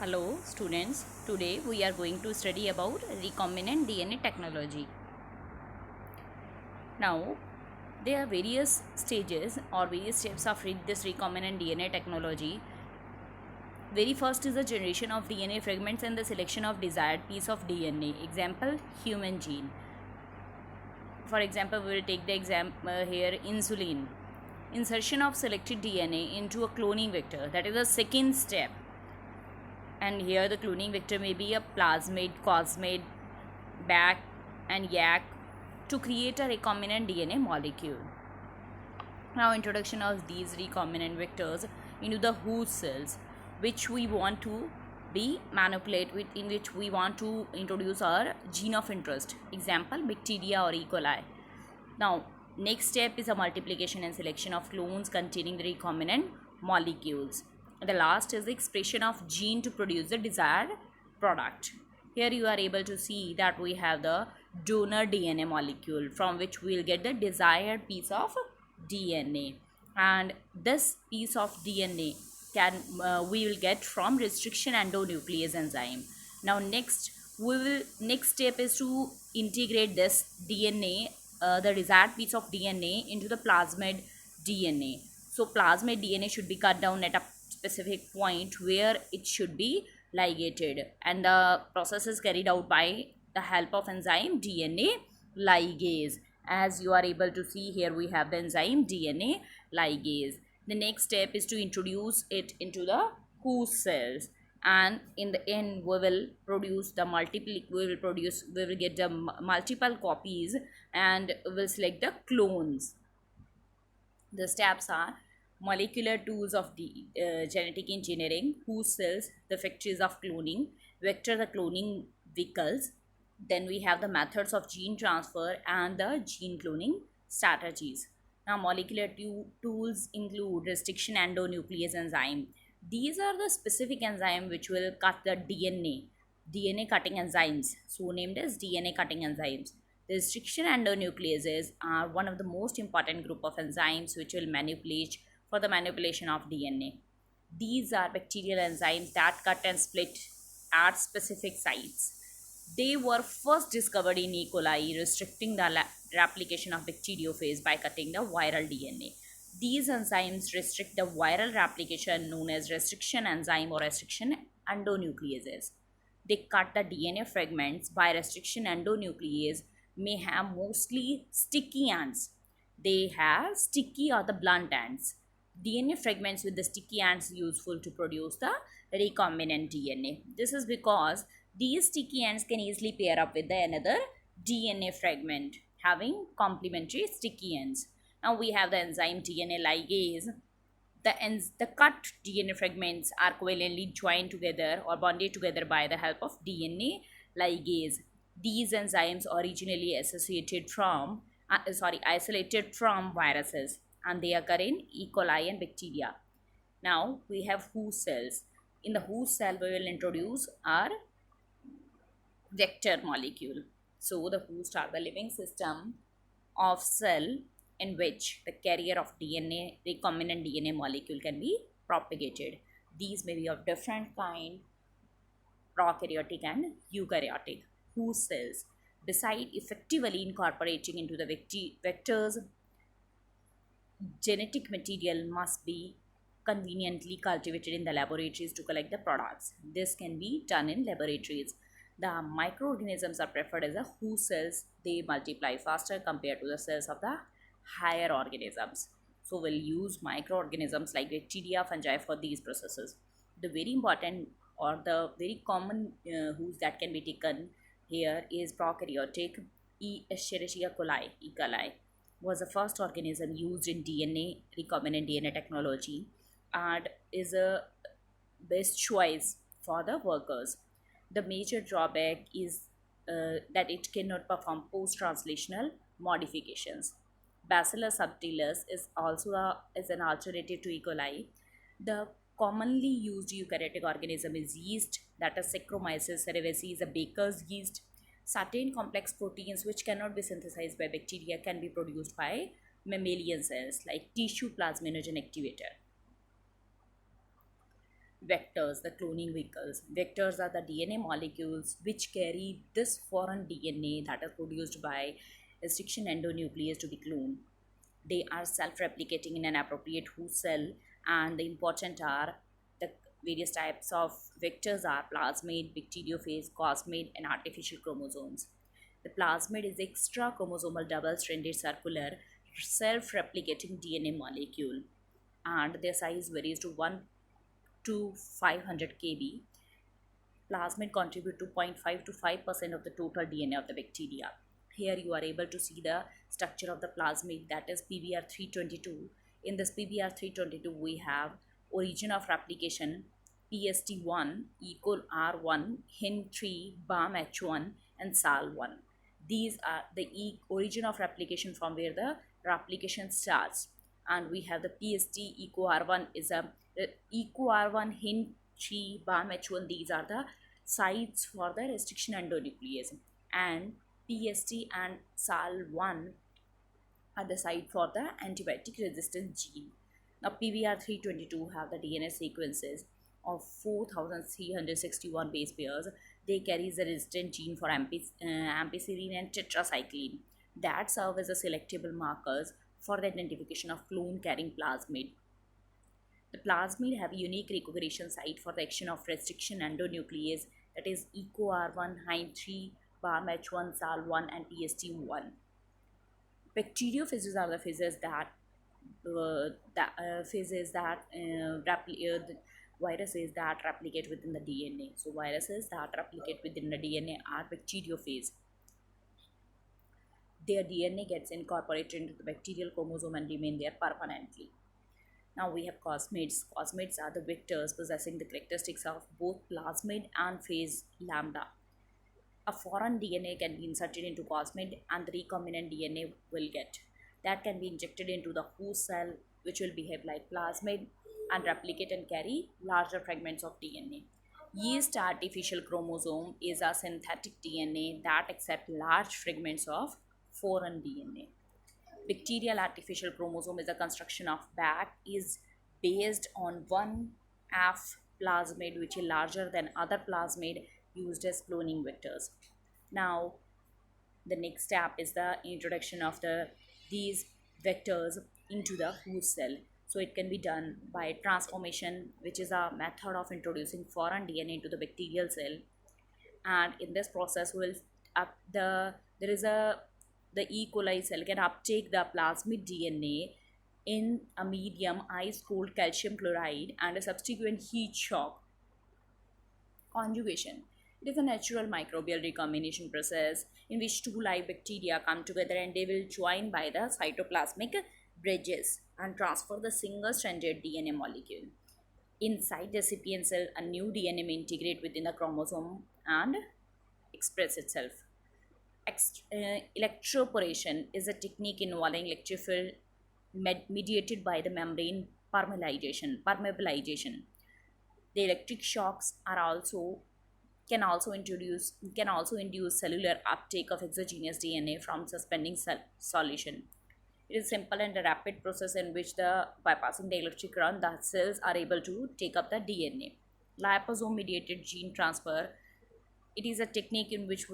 Hello students, today we are going to study about recombinant DNA technology. Now there are various stages or various steps of this recombinant DNA technology. Very first is the generation of DNA fragments and the selection of desired piece of DNA. Example, human gene. For example, we will take the example here, insulin. Insertion of selected DNA into a cloning vector, that is the second step. And here the cloning vector may be a plasmid, cosmid, BAC and YAC to create a recombinant DNA molecule. Now introduction of these recombinant vectors into the host cells which we want to be manipulate with, in which we want to introduce our gene of interest. Example, bacteria or E. coli. Now next step is a multiplication and selection of clones containing the recombinant molecules. The last is the expression of gene to produce the desired product. Here you are able to see that we have the donor DNA molecule from which we will get the desired piece of DNA, and this piece of DNA can we will get from restriction endonuclease enzyme. Now next step is to integrate this DNA, the desired piece of DNA, into the plasmid DNA. So plasmid DNA should be cut down at a specific point where it should be ligated, and the process is carried out by the help of enzyme DNA ligase. As you are able to see here, we have the enzyme DNA ligase. The next step is to introduce it into the host cells, and in the end we will produce the we will get the multiple copies and we will select the clones. The steps are molecular tools of the genetic engineering, host cells, the factories of cloning, vector the cloning vehicles. Then we have the methods of gene transfer and the gene cloning strategies. Now molecular tools include restriction endonuclease enzyme. These are the specific enzyme which will cut the DNA cutting enzymes, so named as DNA cutting enzymes. The restriction endonucleases are one of the most important group of enzymes which will manipulate for the manipulation of DNA. These are bacterial enzymes that cut and split at specific sites. They were first discovered in E. coli, restricting the replication of bacteriophage by cutting the viral DNA. These enzymes restrict the viral replication known as restriction enzyme or restriction endonucleases. They cut the DNA fragments by restriction endonuclease may have mostly sticky ends. They have sticky or the blunt ends. DNA fragments with the sticky ends useful to produce the recombinant DNA. This is because these sticky ends can easily pair up with another DNA fragment having complementary sticky ends. Now we have the enzyme DNA ligase. The cut DNA fragments are covalently joined together or bonded together by the help of DNA ligase. These enzymes originally isolated from viruses, and they occur in E. coli and bacteria. Now we have host cells. In the host cell, we will introduce our vector molecule. So the host are the living system of cell in which the carrier of DNA, recombinant DNA molecule can be propagated. These may be of different kind, prokaryotic and eukaryotic. Host cells, beside effectively incorporating into the vectors, genetic material must be conveniently cultivated in the laboratories to collect the products. This can be done in laboratories. The microorganisms are preferred as a host cells. They multiply faster compared to the cells of the higher organisms. So we'll use microorganisms like bacteria, fungi for these processes. The very important or the very common host that can be taken here is prokaryotic. Escherichia coli, E. coli, was the first organism used in recombinant DNA technology, and is a best choice for the workers. The major drawback is that it cannot perform post-translational modifications. Bacillus subtilis is also is an alternative to E. coli. The commonly used eukaryotic organism is yeast, that is Saccharomyces cerevisiae is a baker's yeast. Certain complex proteins which cannot be synthesized by bacteria can be produced by mammalian cells like tissue plasminogen activator. Vectors, the cloning vehicles. Vectors are the DNA molecules which carry this foreign DNA that is produced by restriction endonuclease to be cloned. They are self-replicating in an appropriate host cell, and the important are the various types of vectors are plasmid, bacteriophage, cosmid, and artificial chromosomes. The plasmid is extra chromosomal double-stranded circular self-replicating DNA molecule, and their size varies to 1 to 500 kb. Plasmid contribute to 0.5 to 5% of the total DNA of the bacteria. Here you are able to see the structure of the plasmid, that is PBR322. In this PBR322 we have origin of replication PST1 equal R1 Hin3 BAM-H1 and SAL1. These are the origin of replication from where the replication starts, and we have the PST equal R1 is a equal R1 Hin3 BAM-H1. These are the sites for the restriction endonuclease, and PST and SAL1 are the site for the antibiotic resistant gene. Now PBR322 have the DNA sequences of 4361 base pairs. They carry the resistant gene for ampicillin and tetracycline that serve as a selectable markers for the identification of clone carrying plasmid. The plasmid have a unique recognition site for the action of restriction endonuclease, that is EcoR1, HIM3, BAM-H1, SAL1, and PST1. Bacteriophages are the phases that the viruses that replicate within the DNA. So viruses that replicate within the DNA are bacteriophage. Their DNA gets incorporated into the bacterial chromosome and remain there permanently. Now we have cosmids. Cosmids are the vectors possessing the characteristics of both plasmid and phase lambda. A foreign DNA can be inserted into cosmid, and the recombinant DNA will get that can be injected into the host cell, which will behave like plasmid and replicate and carry larger fragments of DNA. Yeast artificial chromosome is a synthetic DNA that accepts large fragments of foreign DNA. Bacterial artificial chromosome is a construction of BAC is based on one F plasmid which is larger than other plasmid used as cloning vectors. Now the next step is the introduction of these vectors into the host cell. So it can be done by transformation, which is a method of introducing foreign DNA into the bacterial cell, and in this process will there is a the E. coli cell can uptake the plasmid DNA in a medium ice cold calcium chloride and a subsequent heat shock conjugation. It is a natural microbial recombination process in which two live bacteria come together and they will join by the cytoplasmic bridges and transfer the single stranded DNA molecule. Inside the recipient cell, a new DNA may integrate within the chromosome and express itself. Electroporation is a technique involving electrical mediated by the membrane permeabilization. The electric shocks are also can also induce cellular uptake of exogenous DNA from suspending solution. It is simple and a rapid process in which bypassing the electric current, the cells are able to take up the DNA. Liposome mediated gene transfer. It is a technique in which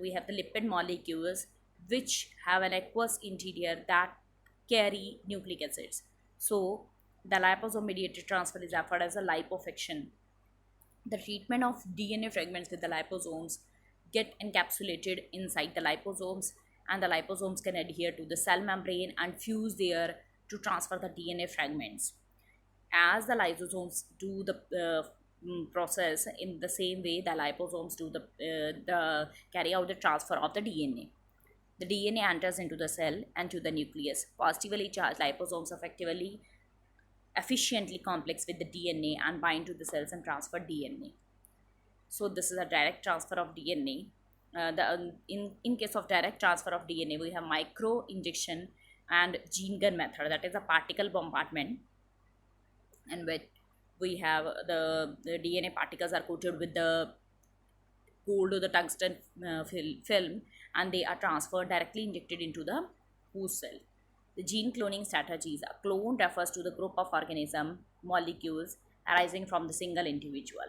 we have the lipid molecules which have an aqueous interior that carry nucleic acids. So the liposome mediated transfer is referred as a liposuction. The treatment of DNA fragments with the liposomes get encapsulated inside the liposomes, and the liposomes can adhere to the cell membrane and fuse there to transfer the DNA fragments. As the lysosomes do the process in the same way, the liposomes do the carry out the transfer of the DNA. The DNA enters into the cell and to the nucleus. Positively charged liposomes efficiently complex with the DNA and bind to the cells and transfer DNA. So this is a direct transfer of DNA. In case of direct transfer of DNA, we have micro injection and gene gun method, that is a particle bombardment, and which we have the DNA particles are coated with the gold or the tungsten film, and they are transferred directly injected into the host cell. The gene cloning strategies. A clone refers to the group of organism molecules arising from the single individual.